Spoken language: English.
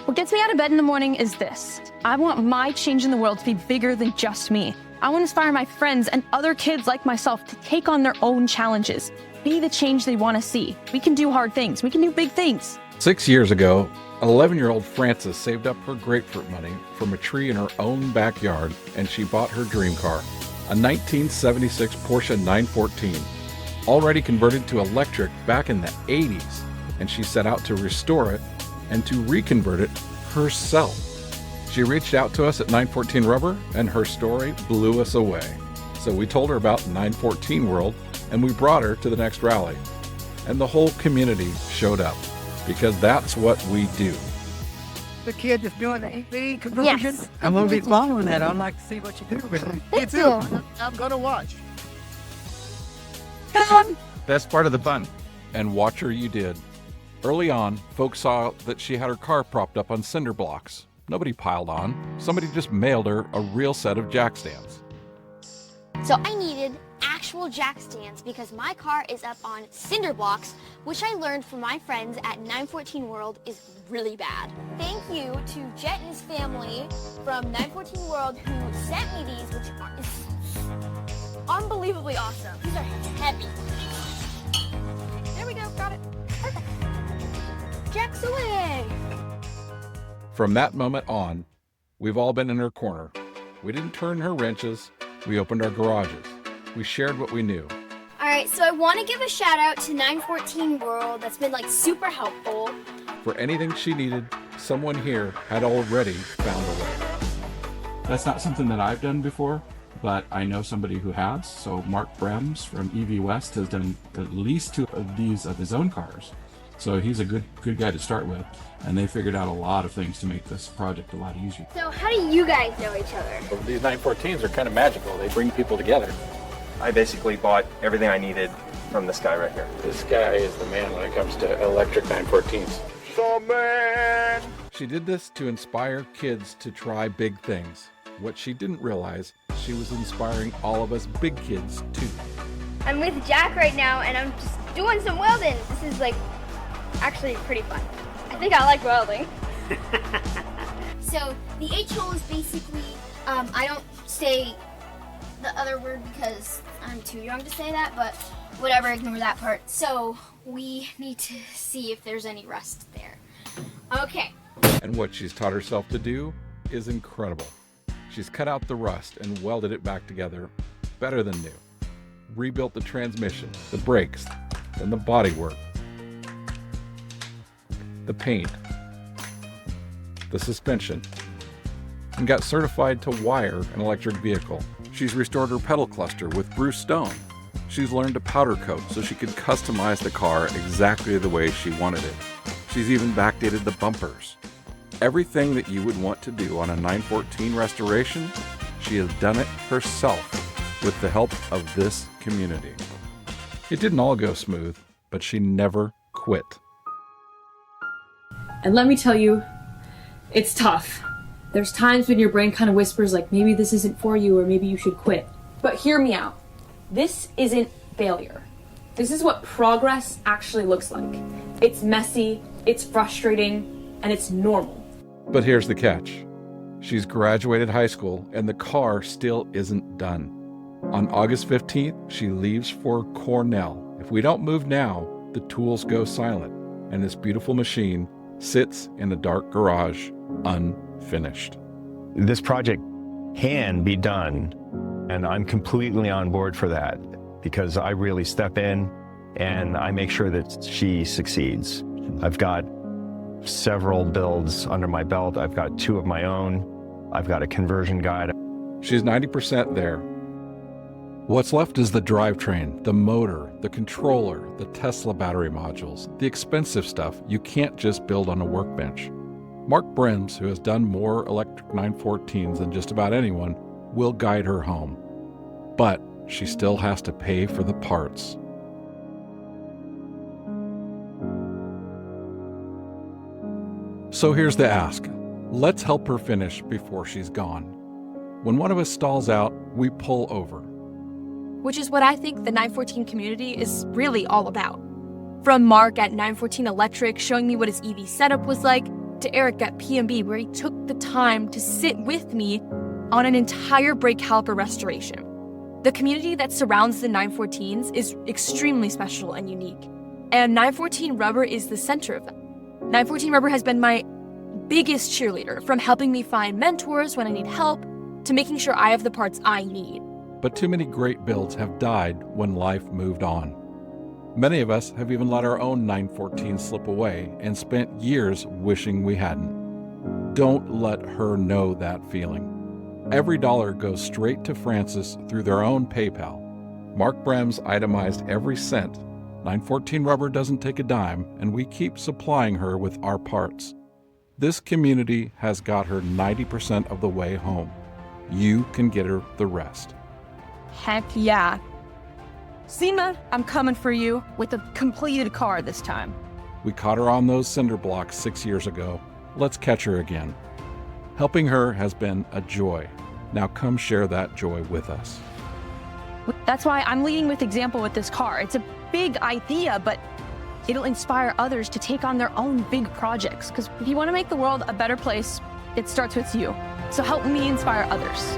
What gets me out of bed in the morning is this. I want my change in the world to be bigger than just me. I want to inspire my friends and other kids like myself to take on their own challenges, be the change they want to see. We can do hard things. We can do big things. 6 years ago, 11-year-old Frances saved up her grapefruit money from a tree in her own backyard, and she bought her dream car, a 1976 Porsche 914, already converted to electric back in the 80s, and she set out to restore it and to reconvert it herself. She reached out to us at 914 Rubber, and her story blew us away. So we told her about 914 World, and we brought her to the next rally. And the whole community showed up, because that's what we do. The kid that's doing the EV conversion? Yes. I'm going to be following that. I'd like to see what you do with it. Me too. I'm going to watch. Come on. That's part of the fun. And watch her you did. Early on, folks saw that she had her car propped up on cinder blocks. Nobody piled on. Somebody just mailed her a real set of jack stands. So I needed actual jack stands because my car is up on cinder blocks, which I learned from my friends at 914 World is really bad. Thank you to Jet and his family from 914 World who sent me these, which is unbelievably awesome. These are heavy. There we go, got it. Perfect. Jack's away. From that moment on, we've all been in her corner. We didn't turn her wrenches. We opened our garages. We shared what we knew. All right, so I want to give a shout out to 914 World. That's been like super helpful. For anything she needed, someone here had already found a way. That's not something that I've done before, but I know somebody who has. So Mark Brems from EV West has done at least 2 of these of his own cars. So he's a good guy to start with, and they figured out a lot of things to make this project a lot easier. So how do you guys know each other? These 914s are kind of magical. They bring people together. I basically bought everything I needed from this guy right here. This guy is the man when it comes to electric 914s. So, man. She did this to inspire kids to try big things. What she didn't realize, she was inspiring all of us big kids too. I'm with Jack right now, and I'm just doing some welding. This is like actually pretty fun. I think I like welding. So the H-hole is basically, I don't say the other word because I'm too young to say that, but whatever, ignore that part. So we need to see if there's any rust there. Okay. And what she's taught herself to do is incredible. She's cut out the rust and welded it back together better than new. Rebuilt the transmission, the brakes, and the bodywork, the paint, the suspension, and got certified to wire an electric vehicle. She's restored her pedal cluster with Bruce Stone. She's learned to powder coat so she could customize the car exactly the way she wanted it. She's even backdated the bumpers. Everything that you would want to do on a 914 restoration, she has done it herself with the help of this community. It didn't all go smooth, but she never quit. And let me tell you, it's tough. There's times when your brain kind of whispers like, maybe this isn't for you or maybe you should quit. But hear me out. This isn't failure. This is what progress actually looks like. It's messy, it's frustrating, and it's normal. But here's the catch. She's graduated high school and the car still isn't done. On August 15th, she leaves for Cornell. If we don't move now, the tools go silent, and this beautiful machine sits in a dark garage, unfinished. This project can be done, and I'm completely on board for that because I really step in and I make sure that she succeeds. I've got several builds under my belt. I've got 2 of my own. I've got a conversion guide. She's 90% there. What's left is the drivetrain, the motor, the controller, the Tesla battery modules, the expensive stuff you can't just build on a workbench. Mark Brems, who has done more electric 914s than just about anyone, will guide her home. But she still has to pay for the parts. So here's the ask. Let's help her finish before she's gone. When one of us stalls out, we pull over. Which is what I think the 914 community is really all about. From Mark at 914 Electric showing me what his EV setup was like, to Eric at P&B, where he took the time to sit with me on an entire brake caliper restoration. The community that surrounds the 914s is extremely special and unique, and 914 Rubber is the center of that. 914 Rubber has been my biggest cheerleader, from helping me find mentors when I need help to making sure I have the parts I need. But too many great builds have died when life moved on. Many of us have even let our own 914 slip away and spent years wishing we hadn't. Don't let her know that feeling. Every dollar goes straight to Frances through their own PayPal. Mark Brems itemized every cent. 914 Rubber doesn't take a dime, and we keep supplying her with our parts. This community has got her 90% of the way home. You can get her the rest. Heck yeah. Seema, I'm coming for you with a completed car this time. We caught her on those cinder blocks 6 years ago. Let's catch her again. Helping her has been a joy. Now come share that joy with us. That's why I'm leading with example with this car. It's a big idea, but it'll inspire others to take on their own big projects. Because if you want to make the world a better place, it starts with you. So help me inspire others.